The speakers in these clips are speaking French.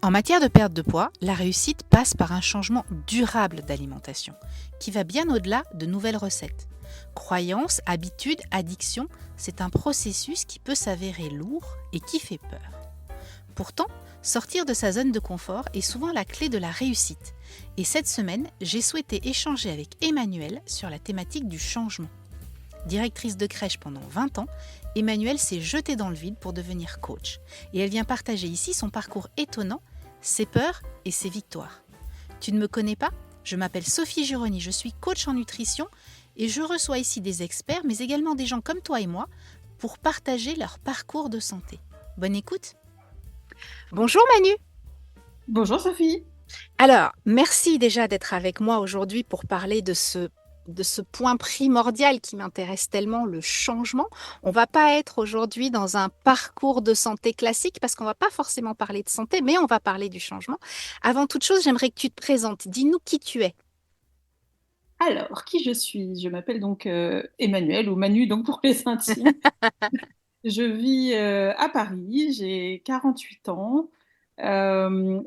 En matière de perte de poids, la réussite passe par un changement durable d'alimentation, qui va bien au-delà de nouvelles recettes. Croyances, habitudes, addictions, c'est un processus qui peut s'avérer lourd et qui fait peur. Pourtant, sortir de sa zone de confort est souvent la clé de la réussite. Et cette semaine, j'ai souhaité échanger avec Emmanuelle sur la thématique du changement. Directrice de crèche pendant 20 ans, Emmanuelle s'est jetée dans le vide pour devenir coach. Et elle vient partager ici son parcours étonnant, ses peurs et ses victoires. Tu ne me connais pas ? Je m'appelle Sophie Gironi, je suis coach en nutrition et je reçois ici des experts, mais également des gens comme toi et moi, pour partager leur parcours de santé. Bonne écoute. Bonjour Manu. Bonjour Sophie. Alors, merci déjà d'être avec moi aujourd'hui pour parler de ce point primordial qui m'intéresse tellement, le changement. On va pas être aujourd'hui dans un parcours de santé classique parce qu'on va pas forcément parler de santé, mais on va parler du changement. Avant toute chose, j'aimerais que tu te présentes. Dis-nous qui tu es. Alors, qui je suis? Je m'appelle donc Emmanuel ou Manu donc pour les intimes. Je vis à Paris, j'ai 48 ans.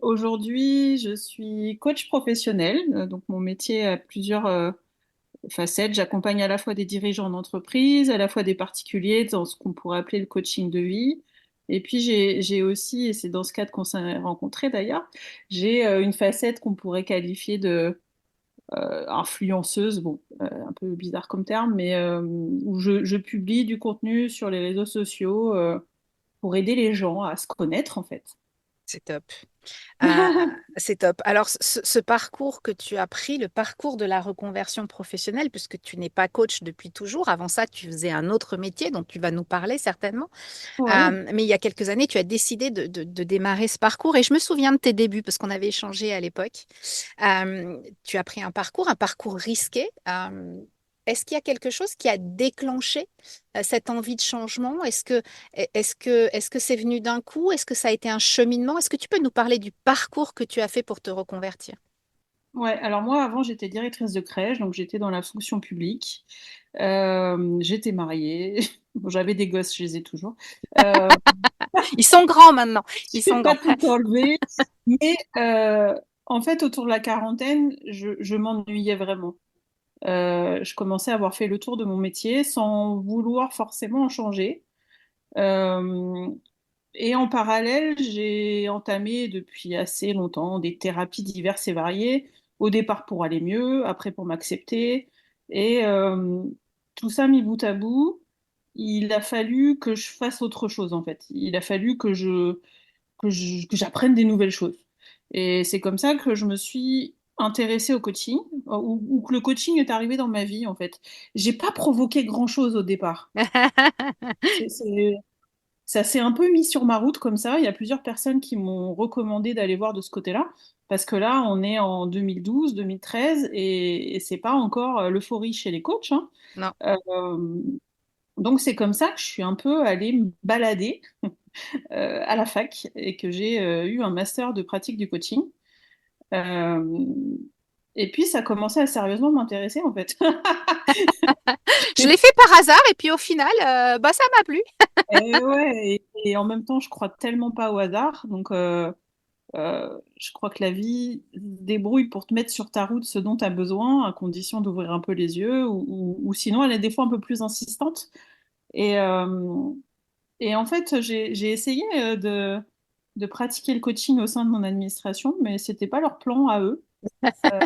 Aujourd'hui, je suis coach professionnel. Donc mon métier a plusieurs facettes. J'accompagne à la fois des dirigeants d'entreprise, à la fois des particuliers dans ce qu'on pourrait appeler le coaching de vie. Et puis j'ai aussi, et c'est dans ce cadre qu'on s'est rencontrés d'ailleurs, j'ai une facette qu'on pourrait qualifier de influenceuse, bon, un peu bizarre comme terme, mais où je publie du contenu sur les réseaux sociaux pour aider les gens à se connaître en fait. C'est top. Euh, c'est top. Alors, ce parcours que tu as pris, le parcours de la reconversion professionnelle, puisque tu n'es pas coach depuis toujours, avant ça, tu faisais un autre métier dont tu vas nous parler certainement. Ouais. Mais il y a quelques années, tu as décidé de démarrer ce parcours et je me souviens de tes débuts parce qu'on avait échangé à l'époque. Tu as pris un parcours risqué. Est-ce qu'il y a quelque chose qui a déclenché cette envie de changement? Est-ce que c'est venu d'un coup? Est-ce que ça a été un cheminement? Est-ce que tu peux nous parler du parcours que tu as fait pour te reconvertir? Ouais, alors moi avant j'étais directrice de crèche, donc j'étais dans la fonction publique. J'étais mariée, bon, j'avais des gosses, je les ai toujours. Euh, Ils sont grands maintenant. je Ils vais sont pas grands. tout enlever, mais en fait autour de la quarantaine, je m'ennuyais vraiment. Je commençais à avoir fait le tour de mon métier sans vouloir forcément en changer. Euh, et en parallèle, j'ai entamé depuis assez longtemps des thérapies diverses et variées, au départ pour aller mieux, après pour m'accepter. Et tout ça mis bout à bout, il a fallu que je fasse autre chose en fait. Il a fallu que j'apprenne des nouvelles choses. Et c'est comme ça que je me suis intéressée au coaching, ou que le coaching est arrivé dans ma vie en fait. J'ai pas provoqué grand-chose au départ. C'est, c'est- Ça s'est un peu mis sur ma route comme ça. Il y a plusieurs personnes qui m'ont recommandé d'aller voir de ce côté-là, parce que là, on est en 2012, 2013, et c'est pas encore l'euphorie chez les coachs, hein. Non. Euh, donc c'est comme ça que je suis un peu allée me balader à la fac et que j'ai eu un master de pratique du coaching. Euh, et puis ça commençait à sérieusement m'intéresser en fait. Je l'ai fait par hasard et puis au final, bah, ça m'a plu. Et ouais, et en même temps, je crois tellement pas au hasard. Donc, je crois que la vie se débrouille pour te mettre sur ta route ce dont tu as besoin, à condition d'ouvrir un peu les yeux, ou sinon, elle est des fois un peu plus insistante. Et, euh, et en fait, j'ai essayé de pratiquer le coaching au sein de mon administration, mais c'était pas leur plan à eux. Euh,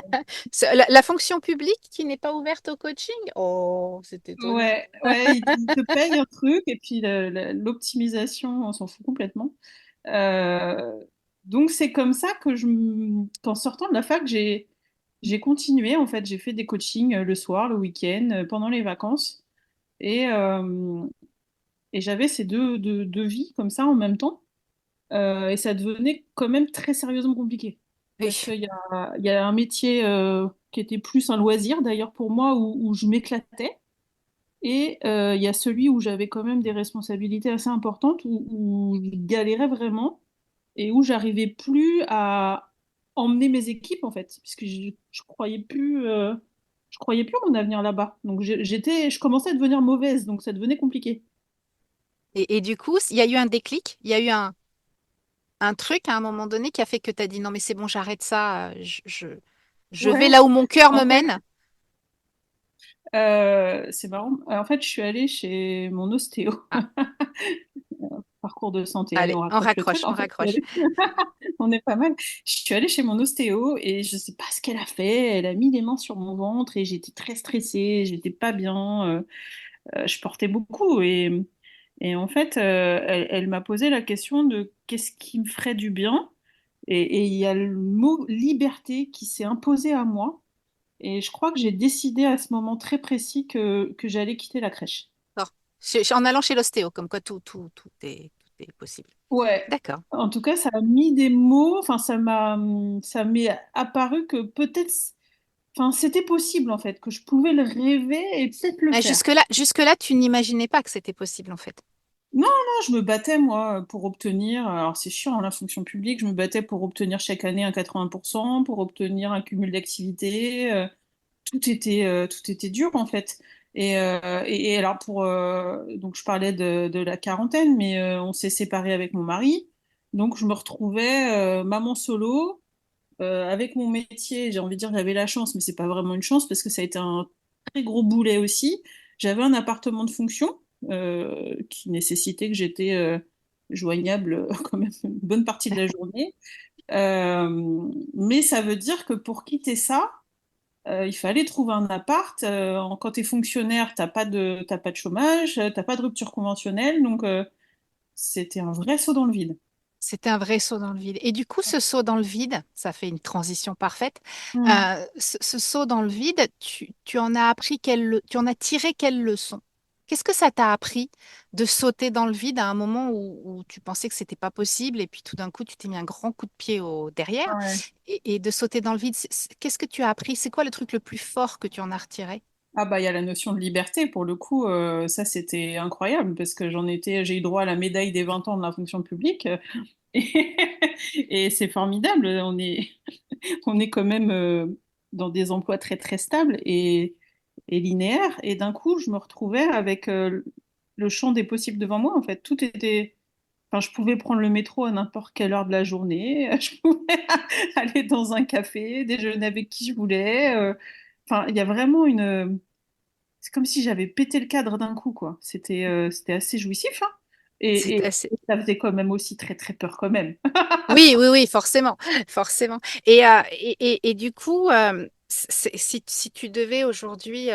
La fonction publique qui n'est pas ouverte au coaching? Oh, c'est étonnant. ouais, ils te payent un truc, et puis l'optimisation, on s'en fout complètement. Euh, donc c'est comme ça que qu'en sortant de la fac, j'ai continué. En fait, j'ai fait des coachings le soir, le week-end, pendant les vacances, et, euh, et j'avais ces deux vies comme ça en même temps. Et ça devenait quand même très sérieusement compliqué Oui. parce qu'il y a un métier qui était plus un loisir d'ailleurs pour moi où je m'éclatais. Et il y a celui où j'avais quand même des responsabilités assez importantes, où je galérais vraiment et où j'arrivais plus à emmener mes équipes en fait, puisque je croyais plus à mon avenir là-bas. Donc je commençais à devenir mauvaise, donc ça devenait compliqué. Et du coup, il y a eu un déclic, il y a eu un... un truc à un moment donné qui a fait que tu as dit non, mais c'est bon, j'arrête ça, je vais Ouais, là où mon cœur en me fait, mène. c'est marrant. En fait, je suis allée chez mon ostéo. Ah, Parcours de santé. Allez, allez, on on raccroche le truc. raccroche, on En fait, raccroche. on est pas mal. Je suis allée chez mon ostéo et je sais pas ce qu'elle a fait. Elle a mis les mains sur mon ventre et j'étais très stressée. J'étais pas bien. Je portais beaucoup et en fait, elle m'a posé la question de qu'est-ce qui me ferait du bien. Et il y a le mot liberté qui s'est imposé à moi. Et je crois que j'ai décidé à ce moment très précis que j'allais quitter la crèche. D'accord. En allant chez l'ostéo, comme quoi tout est possible. Ouais. D'accord. En tout cas, ça a mis des mots, enfin, ça m'est apparu que peut-être, enfin, c'était possible en fait, que je pouvais le rêver et peut-être le Mais faire. jusque-là, tu n'imaginais pas que c'était possible, en fait. Non, non, je me battais moi pour obtenir, alors c'est chiant, hein, la fonction publique, je me battais pour obtenir chaque année un 80%, pour obtenir un cumul d'activités, tout était dur en fait. Et alors donc je parlais de la quarantaine, mais on s'est séparés avec mon mari, donc je me retrouvais maman solo avec mon métier. J'ai envie de dire que j'avais la chance, mais c'est pas vraiment une chance parce que ça a été un très gros boulet aussi. J'avais un appartement de fonction qui nécessitait que j'étais joignable quand même une bonne partie de la journée. Mais ça veut dire que pour quitter ça, il fallait trouver un appart. Quand tu es fonctionnaire, t'as pas de chômage, t'as pas de rupture conventionnelle, donc c'était un vrai saut dans le vide. C'était un vrai saut dans le vide. Et du coup, ce saut dans le vide, ça fait une transition parfaite. Hmm. Ce saut dans le vide, tu en as appris tu en as tiré quelle leçon? Qu'est-ce que ça t'a appris de sauter dans le vide à un moment où tu pensais que c'était pas possible et puis tout d'un coup, tu t'es mis un grand coup de pied au derrière Ouais. et de sauter dans le vide, qu'est-ce que tu as appris? C'est quoi le truc le plus fort que tu en as retiré? Ah bah il y a la notion de liberté pour le coup, ça c'était incroyable parce que j'ai eu droit à la médaille des 20 ans de la fonction publique et, et c'est formidable. On est quand même dans des emplois très très stables et linéaires et d'un coup je me retrouvais avec le champ des possibles devant moi en fait. Tout était, enfin je pouvais prendre le métro à n'importe quelle heure de la journée, je pouvais aller dans un café, déjeuner avec qui je voulais. Enfin il y a vraiment une c'est comme si j'avais pété le cadre d'un coup, quoi. C'était assez jouissif, hein. C'est Et assez. ça faisait quand même aussi très très peur quand même. Oui, oui, oui, forcément, forcément. Et du coup, si tu devais aujourd'hui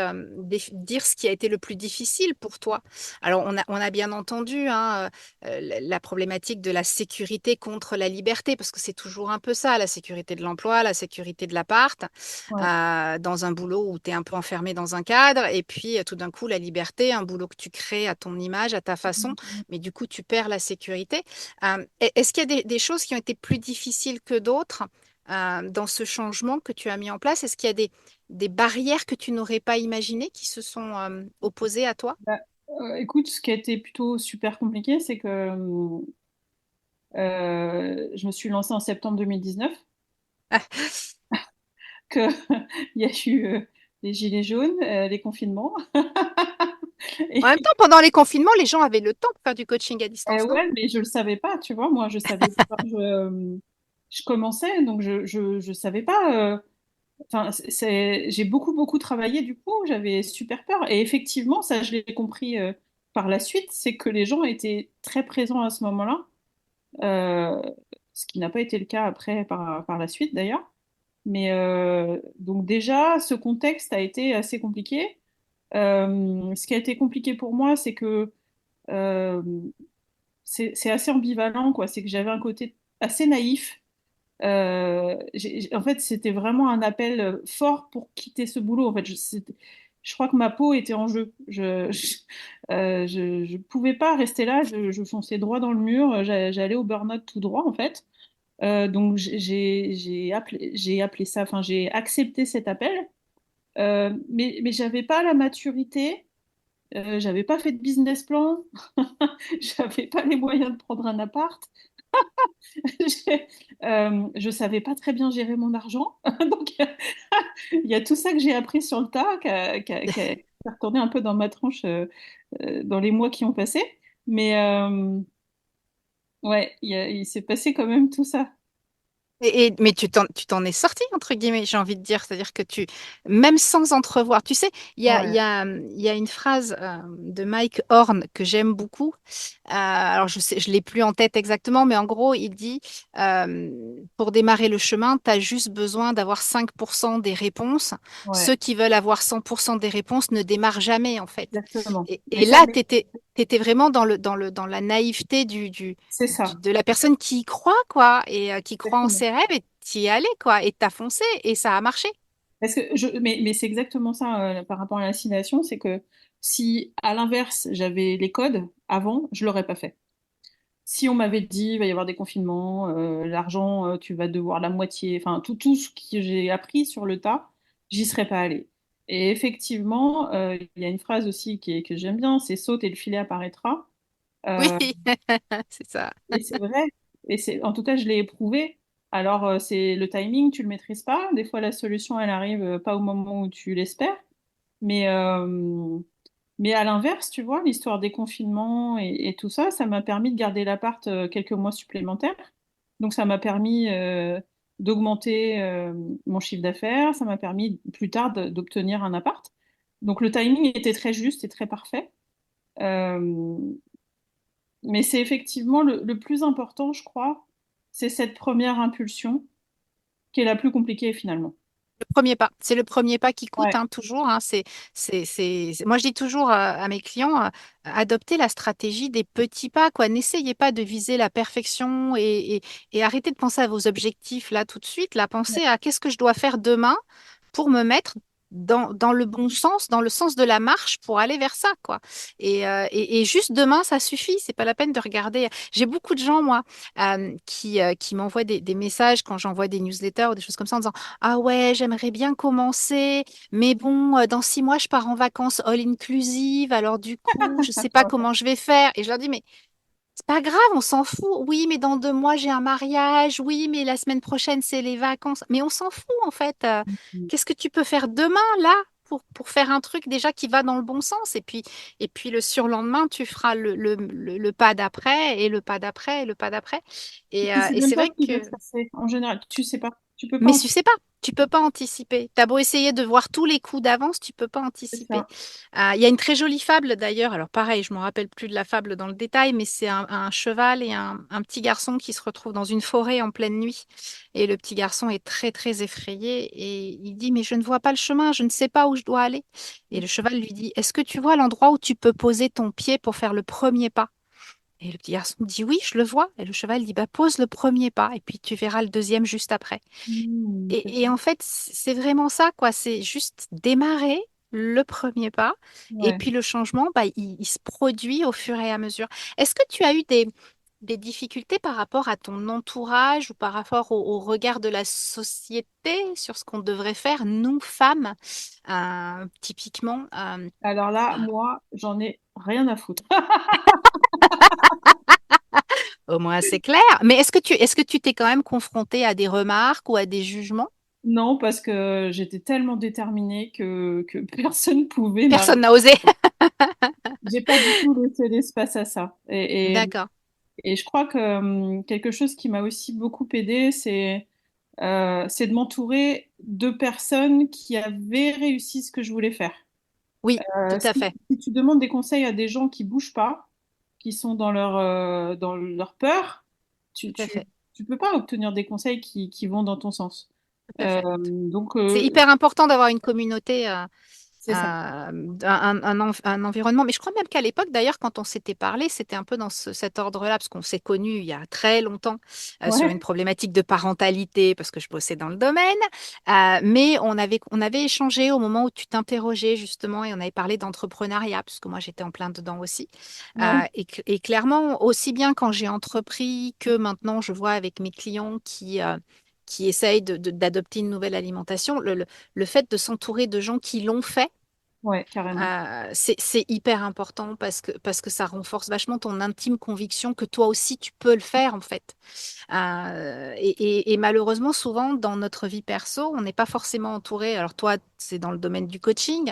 dire ce qui a été le plus difficile pour toi, alors on a bien entendu hein, la problématique de la sécurité contre la liberté, parce que c'est toujours un peu ça, la sécurité de l'emploi, la sécurité de l'appart, Ouais. dans un boulot où tu es un peu enfermé dans un cadre, et puis tout d'un coup la liberté, un boulot que tu crées à ton image, à ta façon, mais du coup tu perds la sécurité. Est-ce qu'il y a des choses qui ont été plus difficiles que d'autres dans ce changement que tu as mis en place? Est-ce qu'il y a des barrières que tu n'aurais pas imaginées qui se sont opposées à toi? Bah, écoute, ce qui a été plutôt super compliqué, c'est que je me suis lancée en septembre 2019, que il y a eu les gilets jaunes, les confinements. En même Et, temps, pendant les confinements, les gens avaient le temps pour faire du coaching à distance, non? ouais, mais je le savais pas, tu vois, moi je savais pas. Je commençais, donc je savais pas. Enfin, j'ai beaucoup, beaucoup travaillé du coup, j'avais super peur. Et effectivement, ça, je l'ai compris par la suite, c'est que les gens étaient très présents à ce moment-là, euh, ce qui n'a pas été le cas après par la suite d'ailleurs. Mais donc déjà, ce contexte a été assez compliqué. Ce qui a été compliqué pour moi, c'est que euh, c'est assez ambivalent, quoi. C'est que j'avais un côté assez naïf en fait, c'était vraiment un appel fort pour quitter ce boulot. En fait, je crois que ma peau était en jeu. Je pouvais pas rester là. Je fonçais droit dans le mur. J'allais au burn-out tout droit, en fait. Donc, j'ai appelé ça. Enfin, j'ai accepté cet appel. Mais j'avais pas la maturité. J'avais pas fait de business plan. J'avais pas les moyens de prendre un appart. Je savais pas très bien gérer mon argent. Donc, il y a tout ça que j'ai appris sur le tas, qui a retourné un peu dans ma tranche dans les mois qui ont passé. Mais Ouais, il s'est passé quand même tout ça. Mais tu t'en es sorti, entre guillemets, j'ai envie de dire. C'est-à-dire que même sans entrevoir, tu sais, Ouais, il y a une phrase de Mike Horn que j'aime beaucoup. Alors, je l'ai plus en tête exactement, mais en gros, il dit, pour démarrer le chemin, tu as juste besoin d'avoir 5% des réponses. ouais, Ceux qui veulent avoir 100% des réponses ne démarrent jamais, en fait. exactement. Mais Et ça, là, mais t'étais vraiment dans la naïveté c'est ça. de la personne qui y croit, quoi, et qui croit en Exactement. ses rêves, et t'y es allé, quoi, et t'as foncé, et ça a marché. Parce que mais c'est exactement ça par rapport à l'assignation, c'est que si à l'inverse j'avais les codes avant, je l'aurais pas fait. Si on m'avait dit il va y avoir des confinements, l'argent tu vas devoir la moitié, enfin tout ce que j'ai appris sur le tas, j'y serais pas allée. Et effectivement, il y a une phrase aussi que j'aime bien, c'est saute et le filet apparaîtra. Oui, Euh, c'est ça. et c'est vrai. Et c'est, en tout cas, je l'ai éprouvé. Alors, c'est le timing, tu le maîtrises pas. Des fois, la solution, elle arrive pas au moment où tu l'espères. Mais, euh, mais à l'inverse, tu vois, l'histoire des confinements et tout ça, ça m'a permis de garder l'appart quelques mois supplémentaires. Donc, ça m'a permis d'augmenter mon chiffre d'affaires. Ça m'a permis plus tard d'obtenir un appart. Donc, le timing était très juste et très parfait. Euh, mais c'est effectivement le plus important, je crois, c'est cette première impulsion qui est la plus compliquée finalement. Le premier pas, c'est le premier pas qui coûte, Ouais, hein, toujours. Hein, Moi, je dis toujours à mes clients, adoptez la stratégie des petits pas, quoi. N'essayez pas de viser la perfection et arrêtez de penser à vos objectifs là tout de suite. Là, ouais. pensez à qu'est-ce que je dois faire demain pour me mettre dans le bon sens, dans le sens de la marche pour aller vers ça, quoi. Et juste demain, ça suffit. C'est pas la peine de regarder. J'ai beaucoup de gens, moi, qui m'envoient des messages quand j'envoie des newsletters ou des choses comme ça en disant ah ouais, j'aimerais bien commencer, mais bon, dans 6 mois, je pars en vacances all inclusive, alors du coup, je sais pas comment je vais faire. Et je leur dis, mais c'est pas grave, on s'en fout. Oui, mais dans 2 mois, j'ai un mariage. Oui, mais la semaine prochaine, c'est les vacances. Mais on s'en fout, en fait. Qu'est-ce que tu peux faire demain, là, pour faire un truc déjà qui va dans le bon sens? Et puis le surlendemain, tu feras le pas d'après, et le pas d'après, et le pas d'après. Tu sais Et même c'est pas vrai ce qui va se que passer. En général, tu sais pas. Tu peux pas mais tu sais anticiper pas, tu peux pas anticiper. T'as beau essayer de voir tous les coups d'avance, tu peux pas anticiper. ça. Il y a une très jolie fable d'ailleurs. Alors pareil, je me rappelle plus de la fable dans le détail, mais c'est un cheval et un petit garçon qui se retrouvent dans une forêt en pleine nuit. Et le petit garçon est très très effrayé et il dit, mais je ne vois pas le chemin, je ne sais pas où je dois aller. Et le cheval lui dit, est-ce que tu vois l'endroit où tu peux poser ton pied pour faire le premier pas? Et le petit garçon dit, oui, je le vois. Et le cheval dit, bah, pose le premier pas et puis tu verras le deuxième juste après. C'est Et en fait, c'est vraiment ça, quoi. C'est juste démarrer le premier pas et ouais. puis le changement, bah, il se produit au fur et à mesure. Est-ce que tu as eu des difficultés par rapport à ton entourage ou par rapport au regard de la société sur ce qu'on devrait faire, nous, femmes, typiquement? Alors là, moi, j'en ai rien à foutre. Au moins, c'est clair. Mais est-ce que tu t'es quand même confrontée à des remarques ou à des jugements? Non, parce que j'étais tellement déterminée que personne pouvait Personne m'arrêter. n'a osé. J'ai pas du tout laissé l'espace à ça. D'accord. Et je crois que quelque chose qui m'a aussi beaucoup aidé, c'est de m'entourer de personnes qui avaient réussi ce que je voulais faire. Oui, tout à fait. Si tu demandes des conseils à des gens qui bougent pas, qui sont dans leur peur, tu, Tout à tu, fait. tu peux pas obtenir des conseils qui vont dans ton sens. Tout à fait. Donc, C'est hyper important d'avoir une communauté, c'est ça. un environnement. Mais je crois même qu'à l'époque, d'ailleurs, quand on s'était parlé, c'était un peu dans cet ordre-là, parce qu'on s'est connus il y a très longtemps sur une Ouais, problématique de parentalité, parce que je bossais dans le domaine. Mais on avait échangé au moment où tu t'interrogeais, justement, et on avait parlé d'entrepreneuriat, parce que moi, j'étais en plein dedans aussi. ouais. Et clairement, aussi bien quand j'ai entrepris que maintenant, je vois avec mes clients qui essayent d'adopter une nouvelle alimentation, le fait de s'entourer de gens qui l'ont fait, Ouais, carrément. C'est hyper important parce que ça renforce vachement ton intime conviction que toi aussi tu peux le faire en fait. Et malheureusement, souvent dans notre vie perso, on n'est pas forcément entouré. Alors toi, c'est dans le domaine du coaching,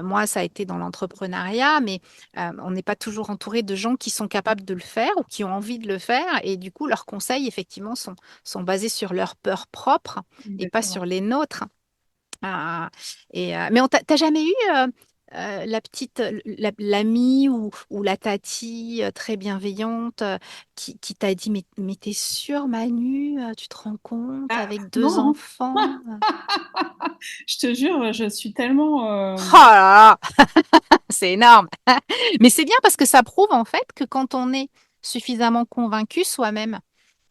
moi, ça a été dans l'entrepreneuriat, mais on n'est pas toujours entouré de gens qui sont capables de le faire ou qui ont envie de le faire. Et du coup, leurs conseils, effectivement, sont basés sur leurs peurs propres et pas Exactement. sur les nôtres. Mais t'as jamais eu la petite, l'amie ou la tati très bienveillante qui t'a dit, mais t'es sûre, Manu, tu te rends compte Ah, avec deux non, enfants? je te jure, je suis tellement. Oh là là, c'est énorme. Mais c'est bien parce que ça prouve en fait que quand on est suffisamment convaincu soi-même,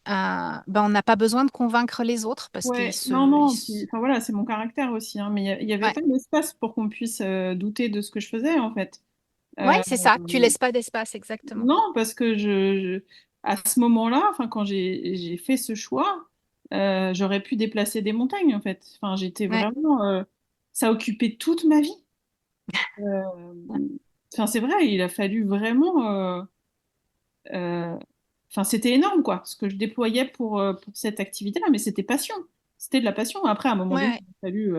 ben on n'a pas besoin de convaincre les autres parce qu'ils Ouais, se, non, non, puis, enfin voilà, c'est mon caractère aussi, hein, mais il y avait Ouais, pas d'espace pour qu'on puisse douter de ce que je faisais, en fait. ouais, Euh, c'est ça. Tu laisses pas d'espace, exactement. non, parce que à ce moment-là, enfin, quand j'ai fait ce choix, j'aurais pu déplacer des montagnes, en fait. Enfin, j'étais Ouais. vraiment, ça occupait toute ma vie. Euh, Enfin, c'est vrai, il a fallu vraiment, euh, enfin, c'était énorme, quoi, ce que je déployais pour cette activité-là, mais c'était passion. C'était de la passion. Après, à un moment donné, Ouais. il a fallu,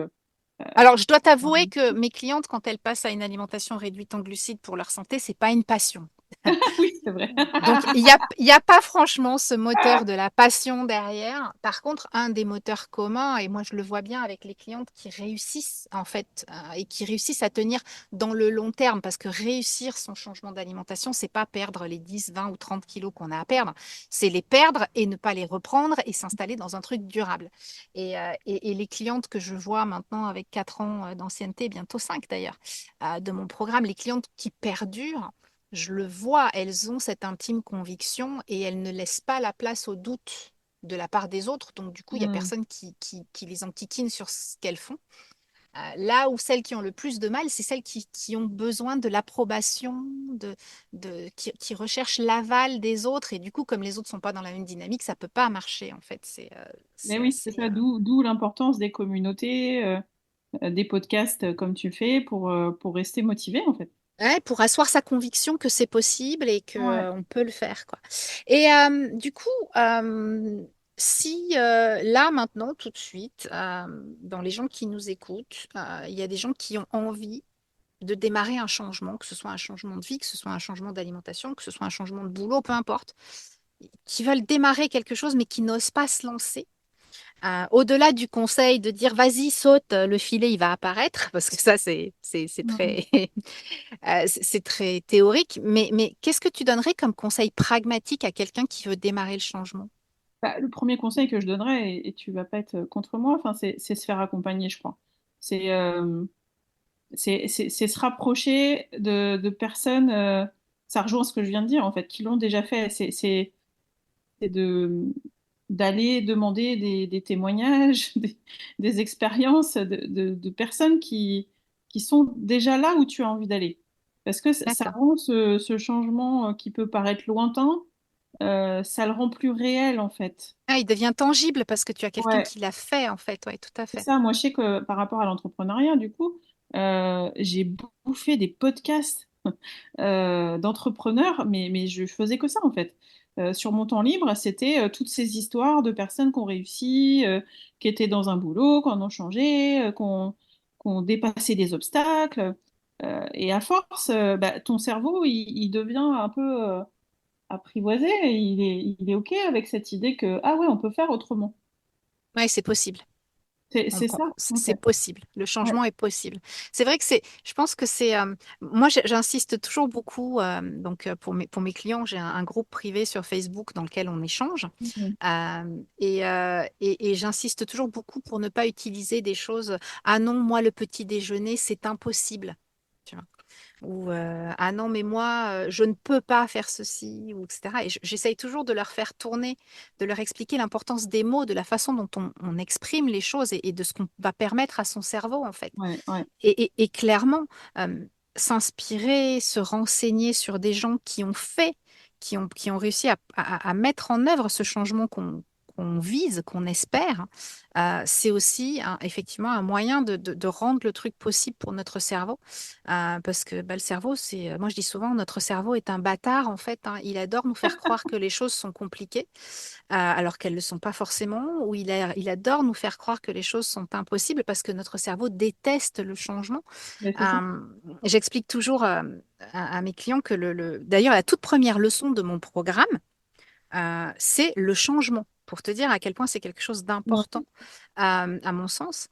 Alors, je dois t'avouer que mes clientes, quand elles passent à une alimentation réduite en glucides pour leur santé, c'est pas une passion. oui, c'est vrai. Donc, il y a pas franchement ce moteur de la passion derrière. Par contre, un des moteurs communs, et moi je le vois bien avec les clientes qui réussissent en fait, et qui réussissent à tenir dans le long terme, parce que réussir son changement d'alimentation, c'est pas perdre les 10, 20 ou 30 kilos qu'on a à perdre, c'est les perdre et ne pas les reprendre et s'installer dans un truc durable. Et les clientes que je vois maintenant avec 4 ans d'ancienneté, bientôt 5 d'ailleurs, de mon programme, les clientes qui perdurent, je le vois, elles ont cette intime conviction et elles ne laissent pas la place au doute de la part des autres. Donc, du coup, il n'y a Hmm. personne qui les enquiquine sur ce qu'elles font. Là où celles qui ont le plus de mal, c'est celles qui ont besoin de l'approbation, qui recherchent l'aval des autres. Et du coup, comme les autres ne sont pas dans la même dynamique, ça ne peut pas marcher, en fait. Mais C'est oui, c'est assez... ça, d'où l'importance des communautés, des podcasts comme tu fais pour rester motivé, en fait. Ouais, pour asseoir sa conviction que c'est possible et que, Ouais. on peut le faire, quoi. Et du coup, si là, maintenant, tout de suite, dans les gens qui nous écoutent, il y a des gens qui ont envie de démarrer un changement, que ce soit un changement de vie, que ce soit un changement d'alimentation, que ce soit un changement de boulot, peu importe, qui veulent démarrer quelque chose mais qui n'osent pas se lancer. Au-delà du conseil de dire vas-y, saute, le filet il va apparaître, parce que ça c'est Hmm. très c'est très théorique, mais qu'est-ce que tu donnerais comme conseil pragmatique à quelqu'un qui veut démarrer le changement? Bah, le premier conseil que je donnerais, et tu vas pas être contre moi, enfin, c'est se faire accompagner, je crois. C'est c'est se rapprocher de personnes, ça rejoint ce que je viens de dire, en fait, qui l'ont déjà fait. C'est d'aller demander des témoignages, des expériences de personnes qui sont déjà là où tu as envie d'aller. Parce que ça D'accord. rend ce changement qui peut paraître lointain, ça le rend plus réel en fait. Ah, il devient tangible parce que tu as quelqu'un Ouais, qui l'a fait, en fait. Oui, tout à c'est fait. ça. Moi, je sais que par rapport à l'entrepreneuriat, du coup, j'ai bouffé des podcasts d'entrepreneurs, mais je faisais que ça en fait. Sur mon temps libre, c'était toutes ces histoires de personnes qui ont réussi, qui étaient dans un boulot, qui en ont changé, qui ont dépassé des obstacles. Et à force, bah, ton cerveau, il devient un peu apprivoisé. Et il est OK avec cette idée que, ah ouais, on peut faire autrement. Oui, c'est possible. C'est ça, en C'est fait. possible. Le Ouais. changement est possible. C'est vrai que je pense que c'est, moi, j'insiste toujours beaucoup, donc pour mes clients, j'ai un groupe privé sur Facebook dans lequel on échange. Mhm. Et j'insiste toujours beaucoup pour ne pas utiliser des choses, ah non, moi, le petit déjeuner, c'est impossible. Tu vois. Ou ah non, mais moi, je ne peux pas faire ceci, ou etc. Et j'essaye toujours de leur faire tourner, de leur expliquer l'importance des mots, de la façon dont on exprime les choses et de ce qu'on va permettre à son cerveau, en fait. Ouais, ouais. Et clairement, s'inspirer, se renseigner sur des gens qui ont fait, qui ont réussi à mettre en œuvre ce changement qu'on vise, qu'on espère, c'est aussi effectivement un moyen de rendre le truc possible pour notre cerveau. Parce que le cerveau, moi je dis souvent, notre cerveau est un bâtard en fait, hein. Il adore nous faire croire que les choses sont compliquées, alors qu'elles ne le sont pas forcément, ou il adore nous faire croire que les choses sont impossibles parce que notre cerveau déteste le changement. Mais c'est ça. Euh, J'explique toujours à mes clients que d'ailleurs, la toute première leçon de mon programme, c'est le changement, pour te dire à quel point c'est quelque chose d'important, Mm. à mon sens.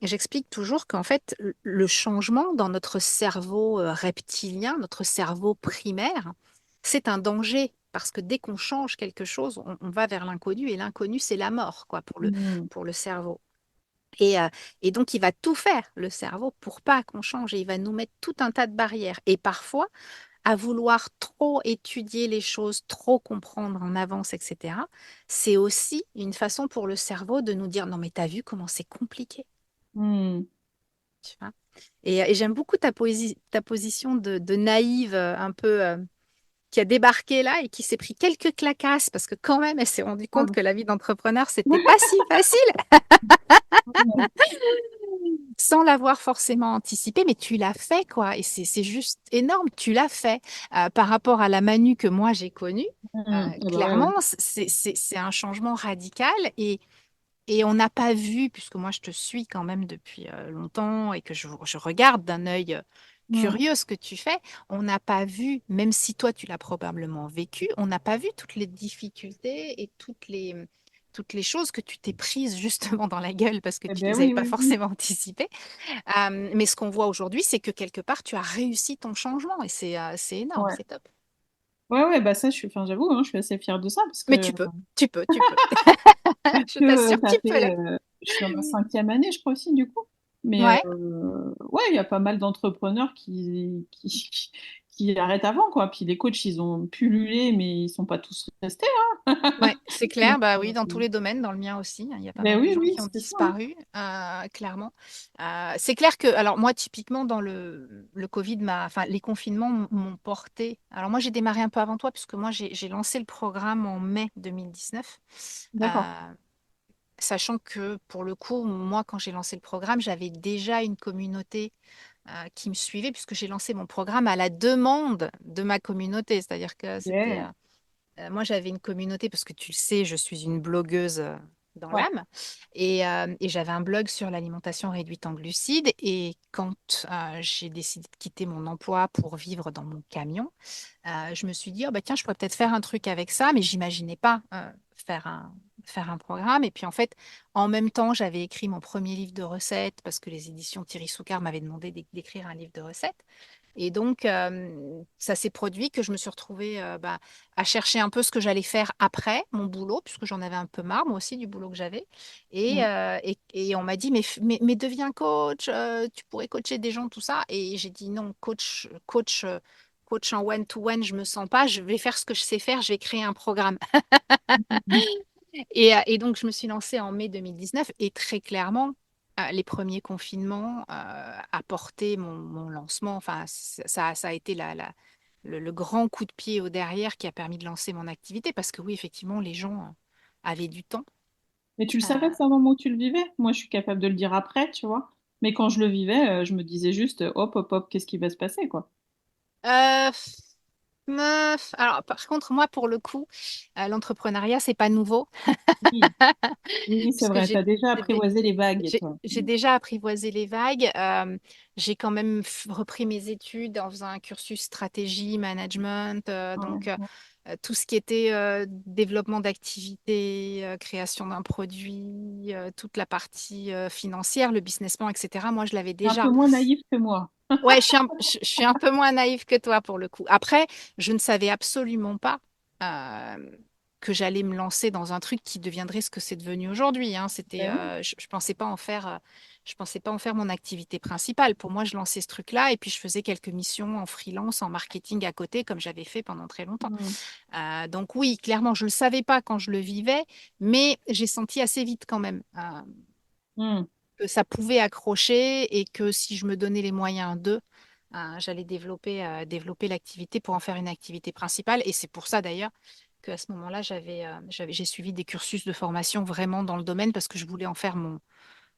J'explique toujours qu'en fait, le changement dans notre cerveau reptilien, notre cerveau primaire, c'est un danger. Parce que dès qu'on change quelque chose, on va vers l'inconnu, et l'inconnu, c'est la mort, quoi, Mm. pour le cerveau. Et donc, il va tout faire, le cerveau, pour pas qu'on change. Et il va nous mettre tout un tas de barrières. Et parfois, à vouloir trop étudier les choses, trop comprendre en avance, etc., c'est aussi une façon pour le cerveau de nous dire, non, mais t'as vu comment c'est compliqué, Mm. tu vois. Et j'aime beaucoup ta position de naïve, un peu, qui a débarqué là et qui s'est pris quelques clacasses parce que quand même, elle s'est rendue compte Ah, que la vie d'entrepreneur, c'était pas si facile ouais. sans l'avoir forcément anticipé, mais tu l'as fait, quoi. Et c'est juste énorme, tu l'as fait. Par rapport à la Manu que moi j'ai connue, Ah bah ouais, ouais. clairement, c'est un changement radical. Et on n'a pas vu, puisque moi je te suis quand même depuis longtemps et que je regarde d'un œil Mm. curieux ce que tu fais, on n'a pas vu, même si toi tu l'as probablement vécu, on n'a pas vu toutes les difficultés et toutes les choses que tu t'es prises justement dans la gueule parce que Eh tu ben les avais oui, pas oui, oui. forcément anticipées. Mais ce qu'on voit aujourd'hui, c'est que quelque part tu as réussi ton changement et c'est énorme, Ouais. c'est top. Ouais, ouais, bah ça, enfin, j'avoue, hein, je suis assez fière de ça parce Mais que, tu peux. Je t'assure, ça tu peux là. fait, je suis dans ma cinquième année, je crois aussi, du coup. Mais Ouais. ouais, il y a pas mal d'entrepreneurs qui arrêtent avant, quoi. Puis les coachs, ils ont pullulé, mais ils sont pas tous restés. Ouais, c'est Donc, clair, bah oui, dans tous les domaines, dans le mien aussi, hein, il y a pas ben mal de oui, gens oui, qui ont c'est ça, hein. disparu, clairement. C'est clair que, alors moi, typiquement, dans le Covid, enfin, les confinements m'ont porté. Alors moi, j'ai démarré un peu avant toi, puisque moi, j'ai lancé le programme en mai 2019. D'accord. euh, Sachant que, pour le coup, moi, quand j'ai lancé le programme, j'avais déjà une communauté qui me suivait, puisque j'ai lancé mon programme à la demande de ma communauté. C'est-à-dire que c'était Yeah. moi, j'avais une communauté, parce que tu le sais, je suis une blogueuse dans Ouais. l'âme, et j'avais un blog sur l'alimentation réduite en glucides. Et quand j'ai décidé de quitter mon emploi pour vivre dans mon camion, je me suis dit, oh, bah, tiens, je pourrais peut-être faire un truc avec ça, mais j'imaginais pas faire faire un programme. Et puis, en fait, en même temps, j'avais écrit mon premier livre de recettes parce que les éditions Thierry Soucard m'avaient demandé d'écrire un livre de recettes. Et donc, ça s'est produit que je me suis retrouvée à chercher un peu ce que j'allais faire après mon boulot, puisque j'en avais un peu marre, moi aussi, du boulot que j'avais. Mm. Et on m'a dit, mais deviens coach, tu pourrais coacher des gens, tout ça. Et j'ai dit, non, coach en one-to-one, je me sens pas, je vais faire ce que je sais faire, je vais créer un programme. Mm. Et donc, je me suis lancée en mai 2019 et très clairement, les premiers confinements apportaient mon lancement. Enfin, ça a été le grand coup de pied au derrière qui a permis de lancer mon activité parce que oui, effectivement, les gens avaient du temps. Mais tu le Euh, savais, ça, au moment où tu le vivais? Moi, je suis capable de le dire après, tu vois. Mais quand je le vivais, je me disais juste, hop, hop, hop, qu'est-ce qui va se passer, quoi. euh, alors, par contre, moi, pour le coup, l'entrepreneuriat, c'est pas nouveau Oui, oui, c'est puisque vrai. Tu as déjà apprivoisé les vagues, toi. j'ai déjà apprivoisé les vagues. J'ai quand même repris mes études en faisant un cursus stratégie, management, donc Ouais. tout ce qui était développement d'activité, création d'un produit, toute la partie financière, le business plan, etc. Moi, je l'avais T'es un peu déjà. moins naïf que moi. Ouais, je suis un peu moins naïve que toi pour le coup. Après, je ne savais absolument pas euh, que j'allais me lancer dans un truc qui deviendrait ce que c'est devenu aujourd'hui, hein. Ben oui. Je pensais pas en faire, je pensais pas en faire mon activité principale. Pour moi, je lançais ce truc-là et puis je faisais quelques missions en freelance, en marketing à côté, comme j'avais fait pendant très longtemps. Mm. Donc oui, clairement, je le savais pas quand je le vivais, mais j'ai senti assez vite quand même. Mm. Que ça pouvait accrocher et que si je me donnais les moyens d'eux, j'allais développer l'activité pour en faire une activité principale. Et c'est pour ça d'ailleurs qu'à ce moment-là, j'ai suivi des cursus de formation vraiment dans le domaine parce que je voulais en faire mon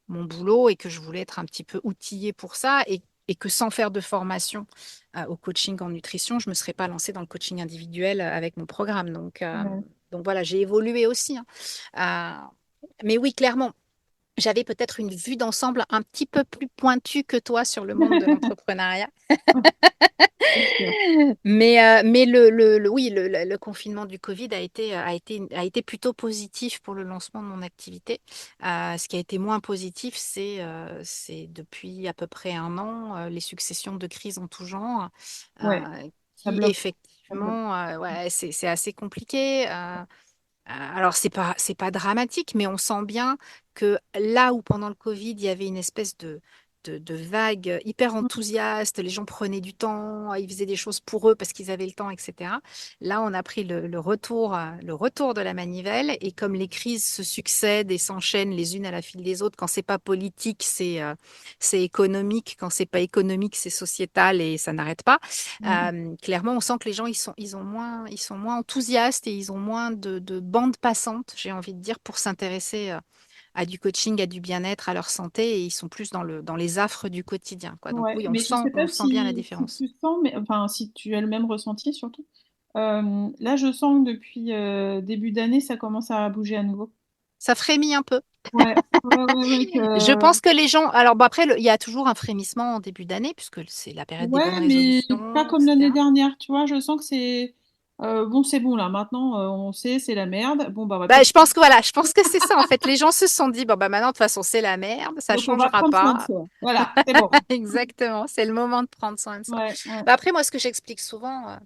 boulot et que je voulais être un petit peu outillée pour ça et que sans faire de formation au coaching en nutrition, je ne me serais pas lancée dans le coaching individuel avec mon programme. Ouais. Donc voilà, j'ai évolué aussi, hein. Mais oui, clairement, j'avais peut-être une vue d'ensemble un petit peu plus pointue que toi sur le monde de l'entrepreneuriat. C'est sûr. Mais oui, le confinement du Covid a été plutôt positif pour le lancement de mon activité. Ce qui a été moins positif, c'est depuis à peu près un an, les successions de crises en tout genre, Ouais, ça qui bloque. Ça bloque. effectivement, ouais, c'est assez compliqué. Alors, c'est pas dramatique, mais on sent bien que là où pendant le Covid, il y avait une espèce de vague hyper enthousiaste, les gens prenaient du temps, ils faisaient des choses pour eux parce qu'ils avaient le temps, etc. Là, on a pris le retour de la manivelle et comme les crises se succèdent et s'enchaînent les unes à la file des autres, quand c'est pas politique, c'est économique, quand c'est pas économique, c'est sociétal et ça n'arrête pas. Mm. Clairement, on sent que les gens, ils sont moins enthousiastes et ils ont moins de bandes passantes, j'ai envie de dire, pour s'intéresser à du coaching, à du bien-être, à leur santé, et ils sont plus dans les affres du quotidien, quoi. Donc Ouais, oui, on mais je sent, sais on pas sent bien la si différence. tu sens, mais enfin si tu as le même ressenti surtout. Là, je sens que depuis début d'année, ça commence à bouger à nouveau. Ça frémit un peu. Ouais, ouais, ouais, ouais, Je pense que les gens, alors bon, après, il y a toujours un frémissement en début d'année, puisque c'est la période des ouais, bonnes mais pas résolutions, comme l'année etc. dernière, tu vois. Je sens que c'est bon là. Maintenant, on sait, c'est la merde. Bon, bah, on va Bah, peut-être. je pense que voilà, je pense que c'est ça en fait. Les gens se sont dit, bon bah maintenant de toute façon c'est la merde, ça Donc, on va changera prendre soin de pas. soi. Voilà, c'est bon. Exactement, c'est le moment de prendre soin de soi. Ouais, ouais. Bah, après, moi, ce que j'explique souvent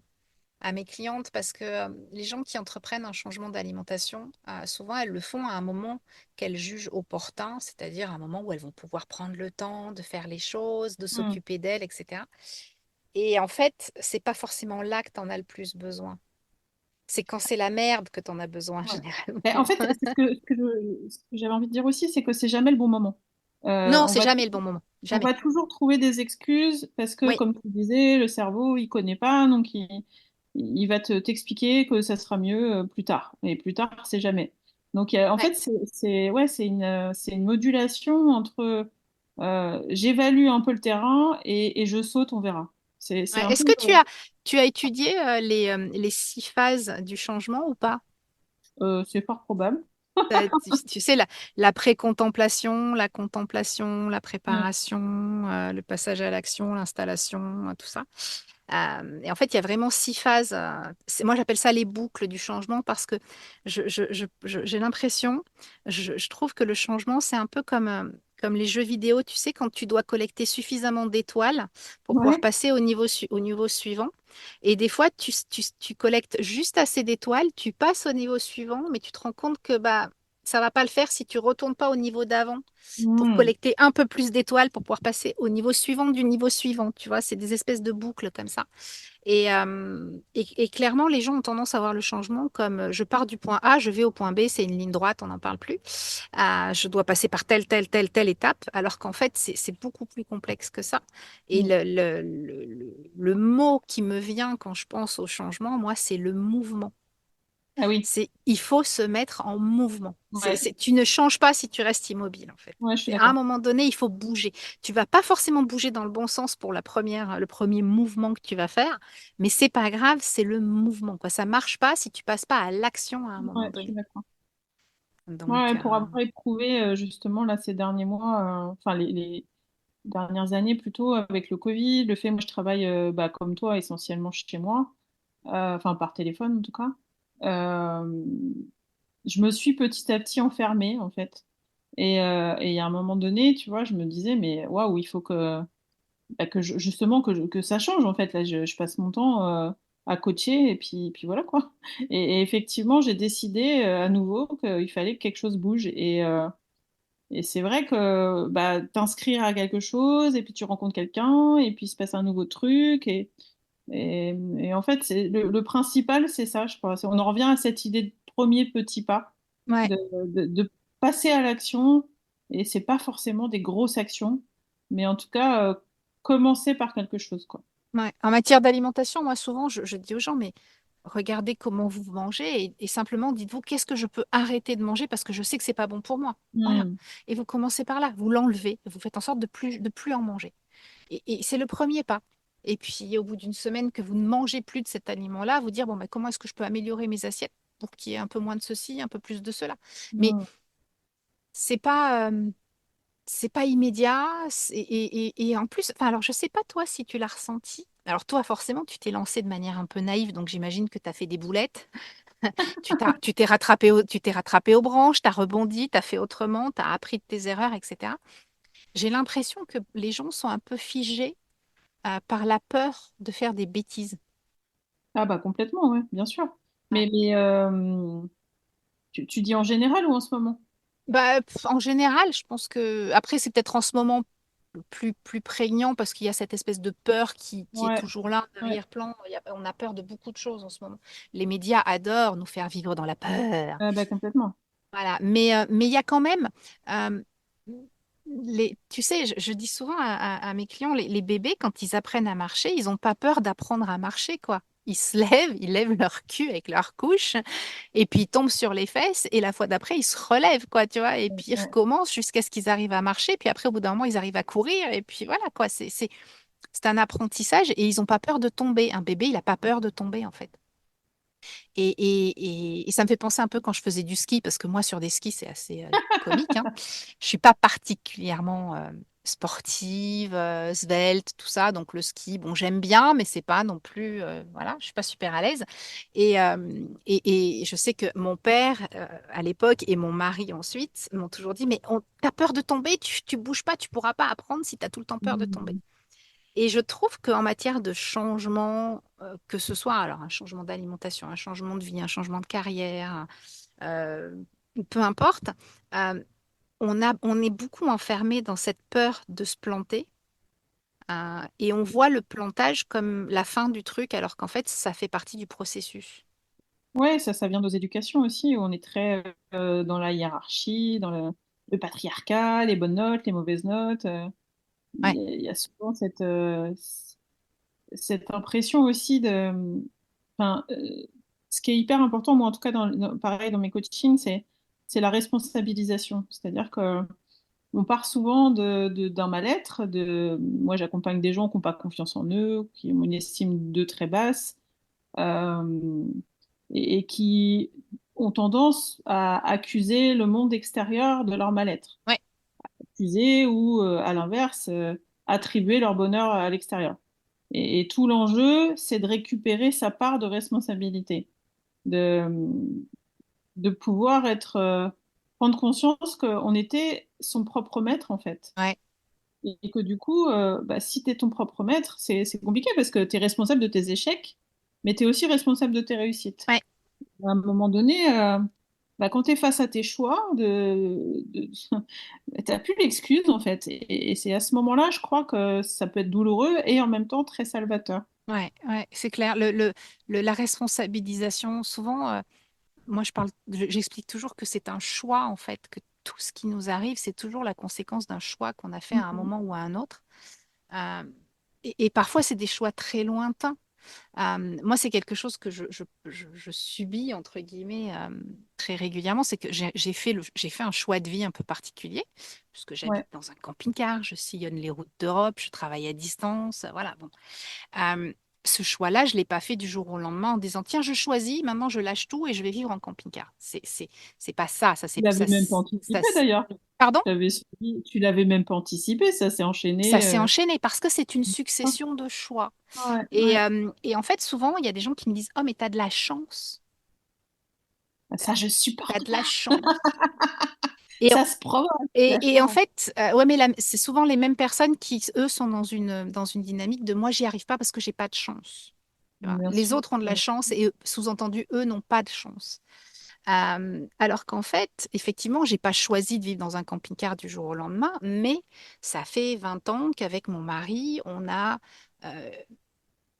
à mes clientes, parce que les gens qui entreprennent un changement d'alimentation, souvent elles le font à un moment qu'elles jugent opportun, c'est-à-dire un moment où elles vont pouvoir prendre le temps de faire les choses, de Hmm. s'occuper d'elles, etc. Et en fait, c'est pas forcément là que tu en as le plus besoin. C'est quand c'est la merde que tu en as besoin, Ouais. généralement. Et en fait, c'est ce que j'avais envie de dire aussi, c'est que c'est jamais le bon moment. Non, On c'est va, jamais le bon moment. on Jamais. va toujours trouver des excuses parce que, Oui, comme tu disais, le cerveau, il connaît pas, donc il va t'expliquer que ça sera mieux plus tard. Et plus tard, c'est jamais. Donc, en ouais. fait, ouais, c'est une modulation entre j'évalue un peu le terrain et je saute, on verra. C'est Ouais. un Est-ce peu. que tu as étudié les 6 phases du changement ou pas? C'est fort probable. Tu sais, la pré-contemplation, la contemplation, la Ouais. préparation, le passage à l'action, l'installation, tout ça. Et en fait, il y a vraiment 6 phases. Moi, j'appelle ça les boucles du changement parce que j'ai l'impression, je trouve que le changement, c'est un peu comme les jeux vidéo. Tu sais, quand tu dois collecter suffisamment d'étoiles pour pouvoir Ouais. passer au niveau suivant. Et des fois, tu collectes juste assez d'étoiles, tu passes au niveau suivant, mais tu te rends compte que bah, ça va pas le faire si tu retournes pas au niveau d'avant pour Hmm. collecter un peu plus d'étoiles pour pouvoir passer au niveau suivant du niveau suivant. Tu vois, c'est des espèces de boucles comme ça. Et clairement, les gens ont tendance à voir le changement comme je pars du point A, je vais au point B, c'est une ligne droite, on n'en parle plus. Je dois passer par telle étape, alors qu'en fait, c'est beaucoup plus complexe que ça. Et Hmm. le mot qui me vient quand je pense au changement, moi, c'est le mouvement. Ah oui, Il faut se mettre en mouvement. ouais, Tu ne changes pas si tu restes immobile, en fait. ouais, je suis À un d'accord. moment donné, il faut bouger. Tu vas pas forcément bouger dans le bon sens pour le premier mouvement que tu vas faire, mais c'est pas grave, c'est le mouvement, quoi. Ça marche pas si tu passes pas à l'action à un moment Ouais, je suis donné. d'accord. Donc, Ouais, pour avoir éprouvé justement là ces derniers mois, enfin les dernières années plutôt avec le Covid, le fait moi je travaille bah, comme toi essentiellement chez moi, enfin par téléphone en tout cas. Euh, je me suis petit à petit enfermée en fait. Et à un moment donné, tu vois, je me disais mais waouh, il faut que bah, justement que ça change en fait. Là, je passe mon temps à coacher et puis voilà quoi. Et effectivement, j'ai décidé à nouveau qu'il fallait que quelque chose bouge. Et c'est vrai que bah, t'inscrire à quelque chose et puis tu rencontres quelqu'un et puis il se passe un nouveau truc. Et en fait, le principal, c'est ça, je pense. On en revient à cette idée de premier petit pas, ouais. de, de passer à l'action. Et c'est pas forcément des grosses actions, mais en tout cas, commencer par quelque chose, quoi. Ouais. En matière d'alimentation, moi, souvent, je dis aux gens, mais regardez comment vous mangez et simplement dites-vous qu'est-ce que je peux arrêter de manger parce que je sais que c'est pas bon pour moi. Voilà. Hmm. Et vous commencez par là, vous l'enlevez, vous faites en sorte de plus en manger. Et c'est le premier pas. Et puis au bout d'une semaine que vous ne mangez plus de cet aliment-là, vous dire bon, ben, comment est-ce que je peux améliorer mes assiettes pour qu'il y ait un peu moins de ceci, un peu plus de cela. Mais Hmm. c'est pas, c'est pas immédiat. Et en plus, enfin, alors je sais pas toi si tu l'as ressenti. Alors toi, forcément, tu t'es lancé de manière un peu naïve, donc j'imagine que tu as fait des boulettes. Tu t'es rattrapé aux branches, tu as rebondi, tu as fait autrement, tu as appris de tes erreurs, etc. J'ai l'impression que les gens sont un peu figés par la peur de faire des bêtises. Ah bah complètement, ouais, bien sûr. Ouais. Mais tu dis en général ou en ce moment? Bah, en général, je pense que après c'est peut-être en ce moment plus prégnant parce qu'il y a cette espèce de peur qui est Ouais, toujours là en ouais. arrière-plan. On a peur de beaucoup de choses en ce moment. Les médias adorent nous faire vivre dans la peur. Ah bah complètement. Voilà. Mais il y a quand même euh, tu sais, je dis souvent à mes clients, les bébés, quand ils apprennent à marcher, ils n'ont pas peur d'apprendre à marcher, quoi. Ils se lèvent, ils lèvent leur cul avec leur couche, et puis ils tombent sur les fesses, et la fois d'après, ils se relèvent, quoi, tu vois, et puis ils Ouais. recommencent jusqu'à ce qu'ils arrivent à marcher, puis après, au bout d'un moment, ils arrivent à courir, et puis voilà, quoi. C'est un apprentissage, et ils n'ont pas peur de tomber. Un bébé, il n'a pas peur de tomber, en fait. Et ça me fait penser un peu quand je faisais du ski, parce que moi, sur des skis, c'est assez comique, hein. Je suis pas particulièrement sportive, svelte, tout ça. Donc le ski, bon, j'aime bien, mais c'est pas non plus, voilà, je suis pas super à l'aise. Et je sais que mon père, à l'époque, et mon mari ensuite, m'ont toujours dit, mais t'as peur de tomber, tu bouges pas, tu pourras pas apprendre si tu as tout le temps peur de tomber. Hmm. Et je trouve qu'en matière de changement, que ce soit alors un changement d'alimentation, un changement de vie, un changement de carrière, euh, peu importe, euh, on est beaucoup enfermé dans cette peur de se planter, et on voit le plantage comme la fin du truc alors qu'en fait ça fait partie du processus. Ouais, ça vient de nos éducations aussi, où on est très dans la hiérarchie, dans le patriarcat, les bonnes notes, les mauvaises notes. Ouais, Il y a souvent cette impression aussi de... Enfin, ce qui est hyper important, moi en tout cas, pareil dans mes coachings, c'est la responsabilisation. C'est-à-dire que on part souvent d'un mal-être. Moi, j'accompagne des gens qui n'ont pas confiance en eux, qui ont une estime d'eux très basse, euh, et qui ont tendance à accuser le monde extérieur de leur mal-être. ouais, Accuser ou, à l'inverse, attribuer leur bonheur à l'extérieur. Et tout l'enjeu, c'est de récupérer sa part de responsabilité, de, de pouvoir prendre conscience qu'on était son propre maître, en fait. ouais, Et que du coup, bah, si tu es ton propre maître, c'est compliqué parce que tu es responsable de tes échecs, mais tu es aussi responsable de tes réussites. ouais. À un moment donné, bah, quand tu es face à tes choix, t'as plus l'excuse en fait. Et c'est à ce moment-là, je crois que ça peut être douloureux et en même temps très salvateur. Ouais, ouais, c'est clair. La responsabilisation, souvent, moi, j'explique toujours que c'est un choix, en fait, que tout ce qui nous arrive, c'est toujours la conséquence d'un choix qu'on a fait à un Mhm. moment ou à un autre. Euh, et parfois, c'est des choix très lointains. Moi, c'est quelque chose que je subis, entre guillemets, très régulièrement. C'est que j'ai fait un choix de vie un peu particulier, puisque j'habite Ouais. dans un camping-car, je sillonne les routes d'Europe, je travaille à distance. Voilà, bon. Euh, Ce choix-là, je ne l'ai pas fait du jour au lendemain en disant, tiens, je choisis, maintenant je lâche tout et je vais vivre en camping-car. C'est pas ça, Tu l'avais même pas anticipé d'ailleurs. Pardon? Tu l'avais même pas anticipé, ça s'est Ça enchaîné. s'est enchaîné parce que c'est une succession de choix. Ouais, ouais. Et en fait, souvent, il y a des gens qui me disent, oh, mais t'as de la chance. Ça, je T'as supporte de la pas. chance. Et, Ça se provoque, la et en chance. fait, ouais, mais c'est souvent les mêmes personnes qui, eux, sont dans une dynamique de moi, j'y arrive pas parce que j'ai pas de chance. Tu vois. Bien Les sûr. autres ont de la chance et sous-entendu, eux n'ont pas de chance. Alors qu'en fait, effectivement, j'ai pas choisi de vivre dans un camping-car du jour au lendemain, mais ça fait 20 ans qu'avec mon mari, on a euh,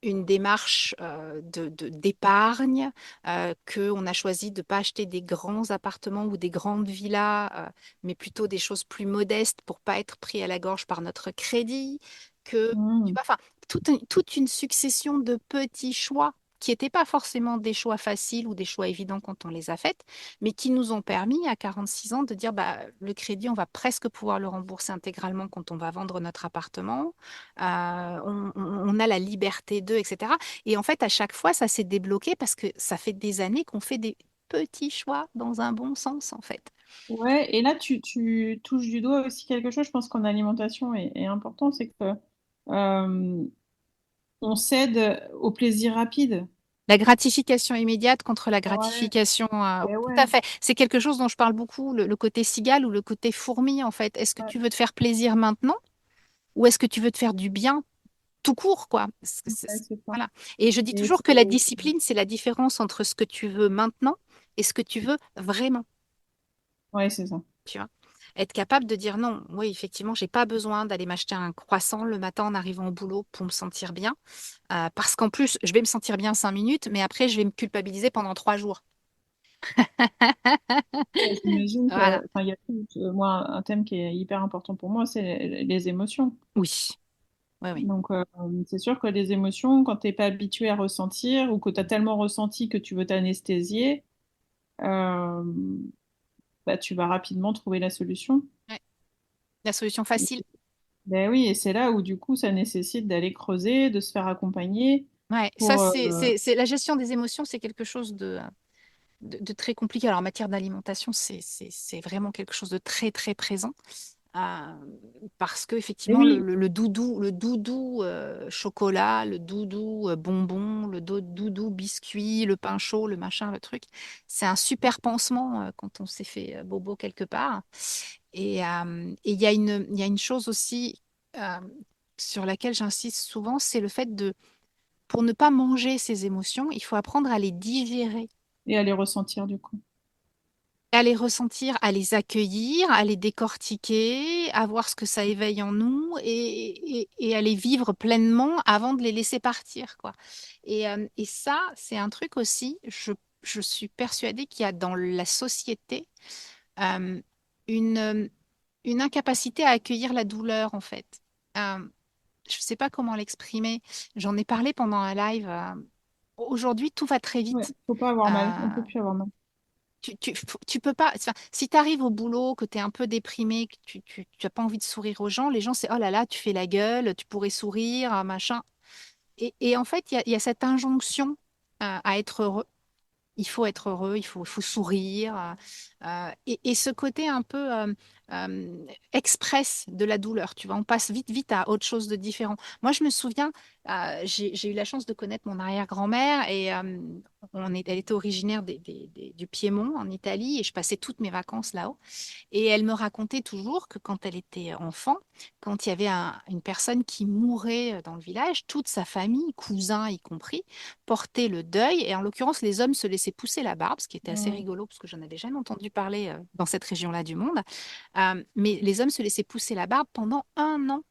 une démarche d'épargne, qu'on a choisi de ne pas acheter des grands appartements ou des grandes villas, mais plutôt des choses plus modestes pour pas être pris à la gorge par notre crédit, que, tu Mm. vois, enfin, toute une succession de petits choix qui n'étaient pas forcément des choix faciles ou des choix évidents quand on les a faites, mais qui nous ont permis à 46 ans de dire bah, le crédit, on va presque pouvoir le rembourser intégralement quand on va vendre notre appartement. On a la liberté d'eux, etc. Et en fait, à chaque fois, ça s'est débloqué parce que ça fait des années qu'on fait des petits choix dans un bon sens, en fait. Ouais, et là, tu touches du doigt aussi quelque chose, je pense qu'en alimentation est important, c'est que euh, on cède au plaisir rapide. La gratification immédiate contre la Ouais, gratification, et tout à ouais, fait. C'est quelque chose dont je parle beaucoup, le côté cigale ou le côté fourmi, en fait. Est-ce que ouais, tu veux te faire plaisir maintenant ou est-ce que tu veux te faire du bien tout court, quoi? ouais, c'est ça. Voilà. Et je dis Et toujours que la discipline, c'est la différence entre ce que tu veux maintenant et ce que tu veux vraiment. ouais, c'est ça. Tu vois. Être capable de dire non, oui, effectivement, j'ai pas besoin d'aller m'acheter un croissant le matin en arrivant au boulot pour me sentir bien. Parce qu'en plus, je vais me sentir bien 5 minutes, mais après, je vais me culpabiliser pendant 3 jours. Ouais, j'imagine que, Voilà. enfin, il y a moi, un thème qui est hyper important pour moi, c'est les émotions. Oui, oui, oui. Donc, c'est sûr que les émotions, quand t'es pas habitué à ressentir ou que tu as tellement ressenti que tu veux t'anesthésier, euh, bah, tu vas rapidement trouver la solution. Ouais. La solution facile. Ben oui, et c'est là où du coup ça nécessite d'aller creuser, de se faire accompagner Ouais, ça, pour c'est la gestion des émotions, c'est quelque chose de très compliqué. Alors, en matière d'alimentation, c'est vraiment quelque chose de très, très présent. Euh, Parce que et effectivement oui, le doudou chocolat, le doudou bonbon, doudou biscuit, le pain chaud, le machin, le truc, c'est un super pansement quand on s'est fait bobo quelque part. Et il y a une chose aussi euh, sur laquelle j'insiste souvent, c'est le fait de, pour ne pas manger ses émotions, il faut apprendre à les digérer, et à les ressentir du coup. à les ressentir, à les accueillir, à les décortiquer, à voir ce que ça éveille en nous et à les vivre pleinement avant de les laisser partir, quoi. Et ça, c'est un truc aussi, je suis persuadée qu'il y a dans la société euh, une, euh, une incapacité à accueillir la douleur, en fait. Euh, je ne sais pas comment l'exprimer. J'en ai parlé pendant un live. Aujourd'hui, tout va très Ouais, vite. faut pas avoir mal, on Euh, peut plus avoir mal. tu peux pas, enfin, si tu arrives au boulot, que tu es un peu déprimé, que tu n'as pas envie de sourire aux gens, les gens, c'est oh là là, tu fais la gueule, tu pourrais sourire, machin. Et en fait, il y a cette injonction à être heureux. Il faut être heureux, il faut sourire. Et ce côté un peu express de la douleur, tu vois, on passe vite, vite à autre chose de différent. Moi, je me souviens, j'ai eu la chance de connaître mon arrière-grand-mère et elle était originaire du Piémont en Italie et je passais toutes mes vacances là-haut. Et elle me racontait toujours que quand elle était enfant, quand il y avait une personne qui mourait dans le village, toute sa famille, cousins y compris, portait le deuil. Et en l'occurrence, les hommes se laissaient pousser la barbe, ce qui était assez Mm. rigolo parce que j'en avais jamais entendu parler dans cette région-là du monde. Mais les hommes se laissaient pousser la barbe pendant 1 an.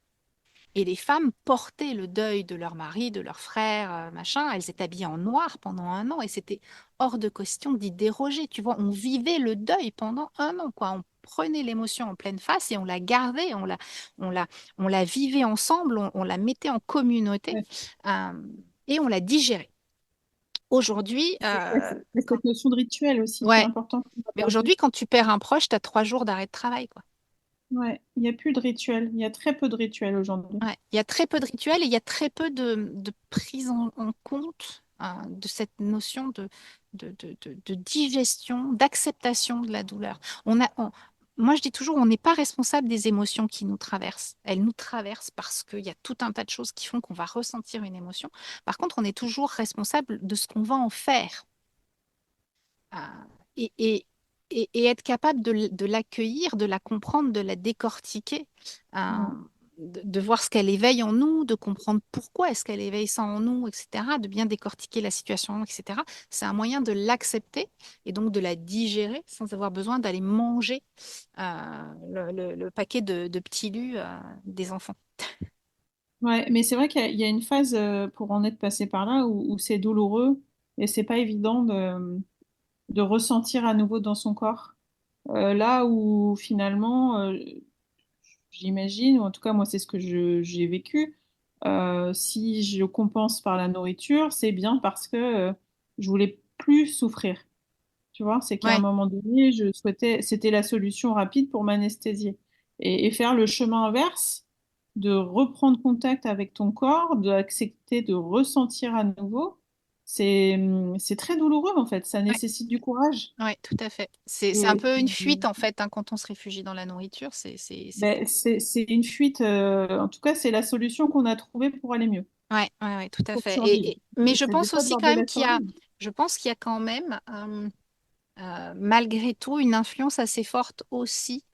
Et les femmes portaient le deuil de leur mari, de leur frère, machin. Elles étaient habillées en noir pendant 1 an et c'était hors de question d'y déroger. Tu vois, on vivait le deuil pendant 1 an, quoi. On prenait l'émotion en pleine face et on la gardait, on la, on la vivait ensemble, on la mettait en communauté Ouais. euh, et on la digérait. Aujourd'hui, Et cette notion de rituel aussi qui est ouais, importante qu'on a mais perdu. aujourd'hui, quand tu perds un proche, tu as 3 jours d'arrêt de travail, quoi. Ouais, il n'y a plus de rituel, il y a très peu de rituels aujourd'hui. Ouais, il y a très peu de rituels et il y a très peu de prise en compte de cette notion de digestion, d'acceptation de la douleur. Moi, je dis toujours, on n'est pas responsable des émotions qui nous traversent. Elles nous traversent parce qu'il y a tout un tas de choses qui font qu'on va ressentir une émotion. Par contre, on est toujours responsable de ce qu'on va en faire. Et, et- et être capable de l'accueillir, de la comprendre, de la décortiquer, euh, Mm. de voir ce qu'elle éveille en nous, de comprendre pourquoi est-ce qu'elle éveille ça en nous, etc., de bien décortiquer la situation, etc. C'est un moyen de l'accepter et donc de la digérer sans avoir besoin d'aller manger le paquet de petits lus des enfants. Ouais, mais c'est vrai qu'il y a une phase pour en être passé par là où c'est douloureux et c'est pas évident de ressentir à nouveau dans son corps. Là où finalement, j'imagine, ou en tout cas moi c'est ce que j'ai vécu, Si je compense par la nourriture, c'est bien parce que je voulais plus souffrir. Tu vois, c'est qu'à un Ouais, moment donné, je souhaitais, c'était la solution rapide pour m'anesthésier. Et faire le chemin inverse, de reprendre contact avec ton corps, d'accepter de ressentir à nouveau, c'est très douloureux en fait. Ça ouais, nécessite du courage. ouais, tout à fait. C'est un Et peu une fuite en fait hein, quand on se réfugie dans la nourriture. C'est ben, c'est une fuite. En tout cas, c'est la solution qu'on a trouvée pour aller mieux, ouais, ouais, ouais, tout à pour fait. survivre. Mais Et je c'est des pense fois de aussi l'ordre quand de même la qu'il y a, survie. je pense qu'il y a quand même malgré tout une influence assez forte aussi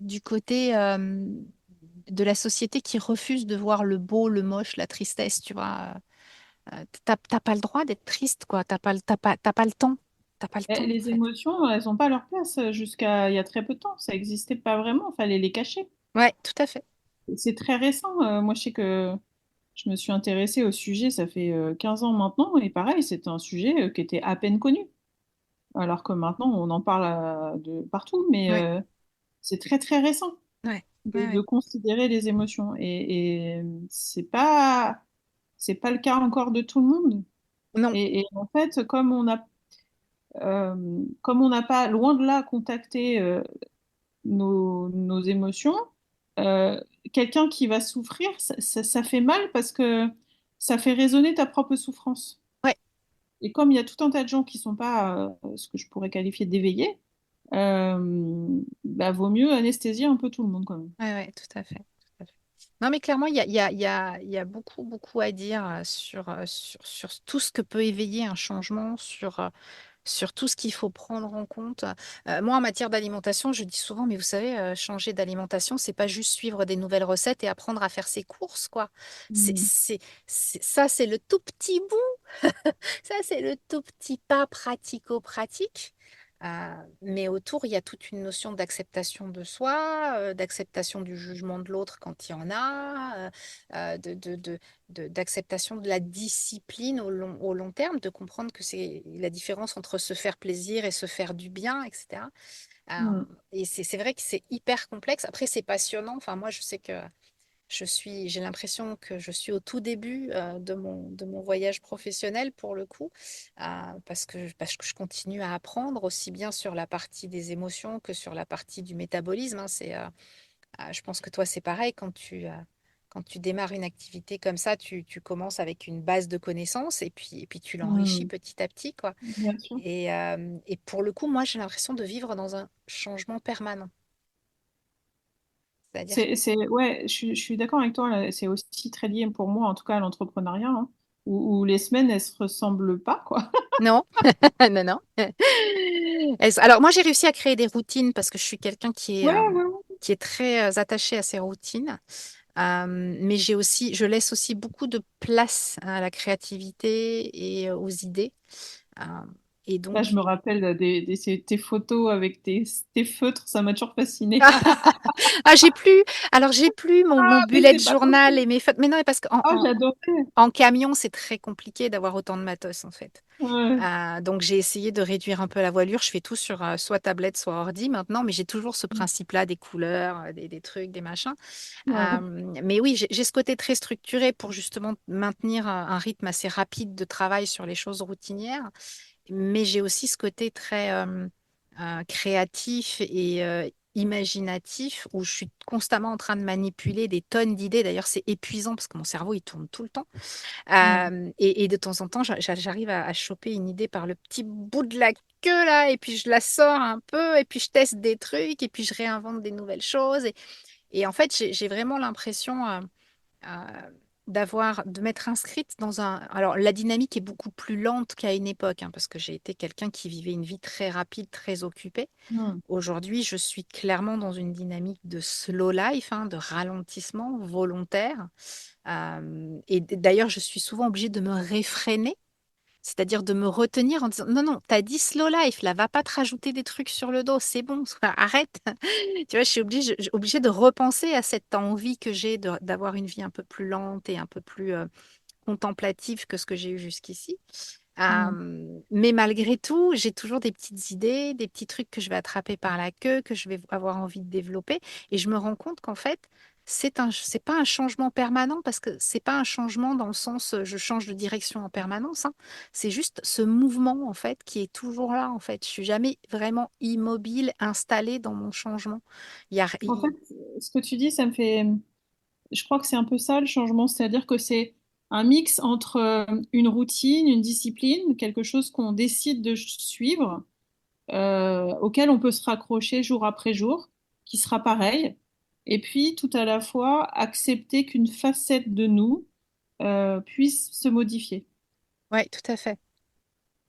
du côté de la société qui refuse de voir le beau, le moche, la tristesse, tu vois. T'as pas le droit d'être triste, quoi. T'as pas le temps. T'as pas le temps, en Les fait. émotions, elles n'ont pas leur place jusqu'à il y a très peu de temps. Ça n'existait pas vraiment, il fallait les cacher. Ouais, tout à fait. C'est très récent. Moi, je sais que je me suis intéressée au sujet, ça fait 15 ans maintenant, et pareil, c'était un sujet qui était à peine connu. Alors que maintenant, on en parle de partout, mais Ouais, c'est très très récent ouais, ouais, de ouais. considérer les émotions. Et c'est pas le cas encore de tout le monde. Non, Et en fait, comme on n'a pas, loin de là, contacté nos émotions, euh, quelqu'un qui va souffrir, ça fait mal parce que ça fait résonner ta propre souffrance. ouais, Et comme il y a tout un tas de gens qui sont pas ce que je pourrais qualifier d'éveillés, bah, vaut mieux anesthésier un peu tout le monde quand même. ouais, ouais, tout à fait. Tout à fait. Non, mais clairement, il y a beaucoup, beaucoup à dire sur tout ce que peut éveiller un changement, sur tout ce qu'il faut prendre en compte. Moi, en matière d'alimentation, je dis souvent, mais vous savez, changer d'alimentation, c'est pas juste suivre des nouvelles recettes et apprendre à faire ses courses, quoi. Mm. Ça, c'est le tout petit bout. Ça, c'est le tout petit pas pratico-pratique. Mais autour, il y a toute une notion d'acceptation de soi, d'acceptation du jugement de l'autre quand il y en a, d'acceptation de la discipline au long terme, de comprendre que c'est la différence entre se faire plaisir et se faire du bien, etc. Euh, Mm. et c'est vrai que c'est hyper complexe. Après, c'est passionnant. Enfin, moi, je sais que j'ai l'impression que je suis au tout début de mon voyage professionnel pour le coup, parce que je continue à apprendre aussi bien sur la partie des émotions que sur la partie du métabolisme, hein. Je pense que toi, c'est pareil, quand tu démarres une activité comme ça, tu commences avec une base de connaissances et puis tu l'enrichis Mm. petit à petit, quoi. Bien sûr. Et pour le coup, moi, j'ai l'impression de vivre dans un changement permanent. C'est-à-dire, Ouais, je suis d'accord avec toi. Là, c'est aussi très lié pour moi, en tout cas, à l'entrepreneuriat, hein, où les semaines, elles se ressemblent pas, quoi. non, non, non. Alors, moi, j'ai réussi à créer des routines parce que je suis quelqu'un Ouais, ouais, ouais. qui est très attaché à ses routines. Mais je laisse aussi beaucoup de place à la créativité et aux idées. Euh, et Là, donc, je me rappelle tes photos avec tes feutres, ça m'a toujours fascinée. ah, j'ai plus mon Ah, mais bullet c'est pas journal possible. et mes feuilles. Mais non, parce qu'Ah, j'adorais.en camion, c'est très compliqué d'avoir autant de matos, en fait. Ouais. Donc j'ai essayé de réduire un peu la voilure. Je fais tout sur soit tablette, soit ordi maintenant, mais j'ai toujours ce principe-là des couleurs, des trucs, des machins. Ouais. Mais oui, j'ai ce côté très structuré pour justement maintenir un rythme assez rapide de travail sur les choses routinières. Mais j'ai aussi ce côté très créatif et imaginatif où je suis constamment en train de manipuler des tonnes d'idées. D'ailleurs, c'est épuisant parce que mon cerveau, il tourne tout le temps. Mm. Et de temps en temps, j'arrive à choper une idée par le petit bout de la queue là, et puis je la sors un peu, et puis je teste des trucs, et puis je réinvente des nouvelles choses. Et en fait, j'ai vraiment l'impression euh, de m'être inscrite dans un... Alors, la dynamique est beaucoup plus lente qu'à une époque, hein, parce que j'ai été quelqu'un qui vivait une vie très rapide, très occupée. Mm. Aujourd'hui, je suis clairement dans une dynamique de slow life, hein, de ralentissement volontaire. Et d'ailleurs, je suis souvent obligée de me réfréner, c'est-à-dire de me retenir en disant non, non, t'as dit slow life, là, va pas te rajouter des trucs sur le dos, c'est bon, arrête. Tu vois, obligée de repenser à cette envie que j'ai d'avoir une vie un peu plus lente et un peu plus contemplative que ce que j'ai eu jusqu'ici. Mm. Mais malgré tout, j'ai toujours des petites idées, des petits trucs que je vais attraper par la queue, que je vais avoir envie de développer. Et je me rends compte qu'en fait, c'est pas un changement permanent parce que c'est pas un changement dans le sens je change de direction en permanence, hein. C'est juste ce mouvement en fait qui est toujours là en fait. Je suis jamais vraiment immobile, installée dans mon changement. Il y a, En fait, ce que tu dis, ça me fait. Je crois que c'est un peu ça le changement, c'est-à-dire que c'est un mix entre une routine, une discipline, quelque chose qu'on décide de suivre, auquel on peut se raccrocher jour après jour, qui sera pareil, et puis tout à la fois accepter qu'une facette de nous puisse se modifier. ouais, tout à fait.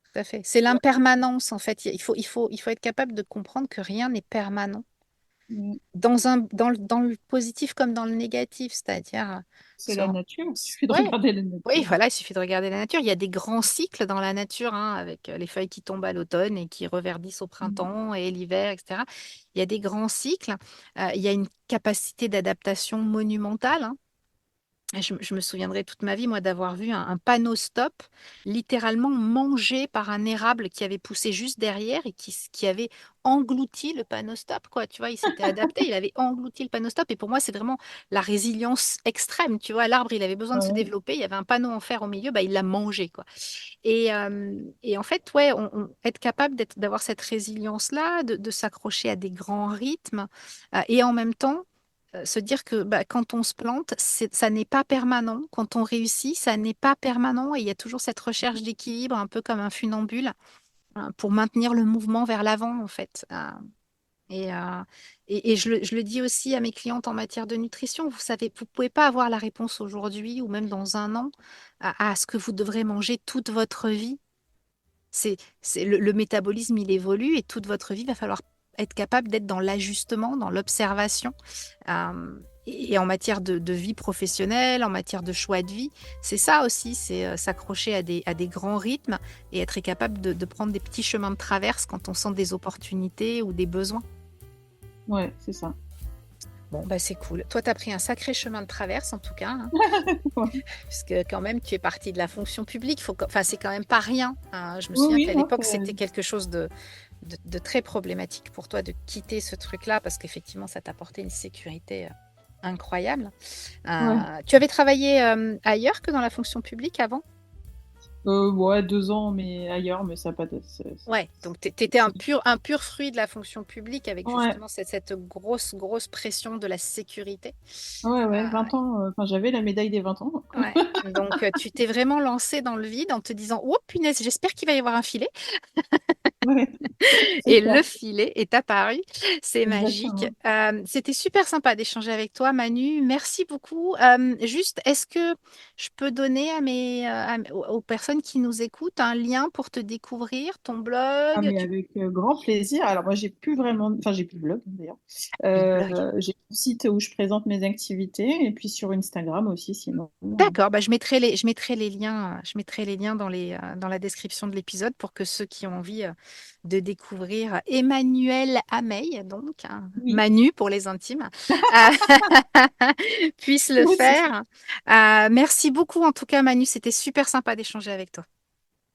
Tout à fait. C'est l'impermanence en fait. Il faut être capable de comprendre que rien n'est permanent. Mm. Dans le positif comme dans le négatif, c'est-à-dire, C'est se- la nature, il suffit de ouais, regarder la oui, nature. voilà, il suffit de regarder la nature. Il y a des grands cycles dans la nature, hein, avec les feuilles qui tombent à l'automne et qui reverdissent au Mm. printemps et l'hiver, etc. Il y a des grands cycles. Il y a une capacité d'adaptation monumentale, hein. Et je me souviendrai toute ma vie, moi, d'avoir vu un panneau stop littéralement mangé par un érable qui avait poussé juste derrière et qui avait englouti le panneau stop, quoi. Tu vois, il s'était adapté, il avait englouti le panneau stop. Et pour moi, c'est vraiment la résilience extrême. Tu vois, l'arbre, il avait besoin de se Ouais. développer. Il y avait un panneau en fer au milieu, bah, il l'a mangé, quoi. Et en fait, ouais, être capable d'avoir cette résilience-là, de s'accrocher à des grands rythmes, et en même temps, se dire que bah, quand on se plante, ça n'est pas permanent. Quand on réussit, ça n'est pas permanent. Et il y a toujours cette recherche d'équilibre, un peu comme un funambule, hein, pour maintenir le mouvement vers l'avant, en fait. Et, euh, et je le dis aussi à mes clientes en matière de nutrition, vous savez, vous pouvez pas avoir la réponse aujourd'hui ou même dans un an à ce que vous devrez manger toute votre vie. Le métabolisme, il évolue et toute votre vie, va falloir être capable d'être dans l'ajustement, dans l'observation. Et en matière de vie professionnelle, en matière de choix de vie, c'est ça aussi, c'est s'accrocher à des grands rythmes et être capable de prendre des petits chemins de traverse quand on sent des opportunités ou des besoins. Ouais, c'est ça. Bon, bah c'est cool. Toi, tu as pris un sacré chemin de traverse en tout cas, hein, puisque quand même, tu es partie de la fonction publique. Enfin, c'est quand même pas rien, hein. Je me Oui, souviens oui, qu'à non, l'époque, c'était quelque chose de très problématique pour toi de quitter ce truc-là, parce qu'effectivement, ça t'apportait une sécurité incroyable. ouais. Tu avais travaillé ailleurs que dans la fonction publique avant? Ouais, 2 ans, mais ailleurs, mais ça n'a pas de. Ouais, donc tu étais un pur fruit de la fonction publique avec Ouais, justement cette grosse pression de la sécurité. ouais, Euh, ouais, 20 ans, enfin, j'avais la médaille des 20 ans. Ouais. Donc, tu t'es vraiment lancé dans le vide en te disant, oh punaise, j'espère qu'il va y avoir un filet. Ouais, c'est Et ça, le filet est apparu. C'est magique. exactement. C'était super sympa d'échanger avec toi, Manu. Merci beaucoup. Juste, est-ce que je peux donner aux personnes qui nous écoutent un lien pour te découvrir, ton Ah, blog? mais avec grand plaisir. Alors, moi, j'ai plus vraiment. Enfin, j'ai plus de blog, d'ailleurs. Le blog. J'ai un site où je présente mes activités, et puis sur Instagram aussi, sinon. D'accord, bah, je mettrai les liens dans la description de l'épisode pour que ceux qui ont envie de découvrir Emmanuel Ameille, donc hein, Oui, Manu pour les intimes, euh, puissent le oui, c'est ça. faire. Merci beaucoup en tout cas, Manu, c'était super sympa d'échanger avec toi.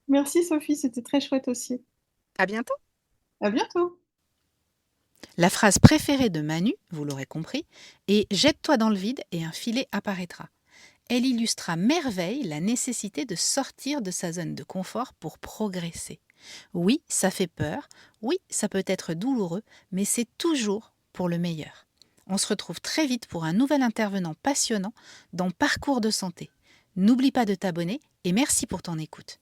Merci, Sophie, c'était très chouette aussi. À bientôt. À bientôt. La phrase préférée de Manu, vous l'aurez compris, est jette-toi dans le vide et un filet apparaîtra. Elle illustre à merveille la nécessité de sortir de sa zone de confort pour progresser. Oui, ça fait peur, oui, ça peut être douloureux, mais c'est toujours pour le meilleur. On se retrouve très vite pour un nouvel intervenant passionnant dans Parcours de santé. N'oublie pas de t'abonner et merci pour ton écoute.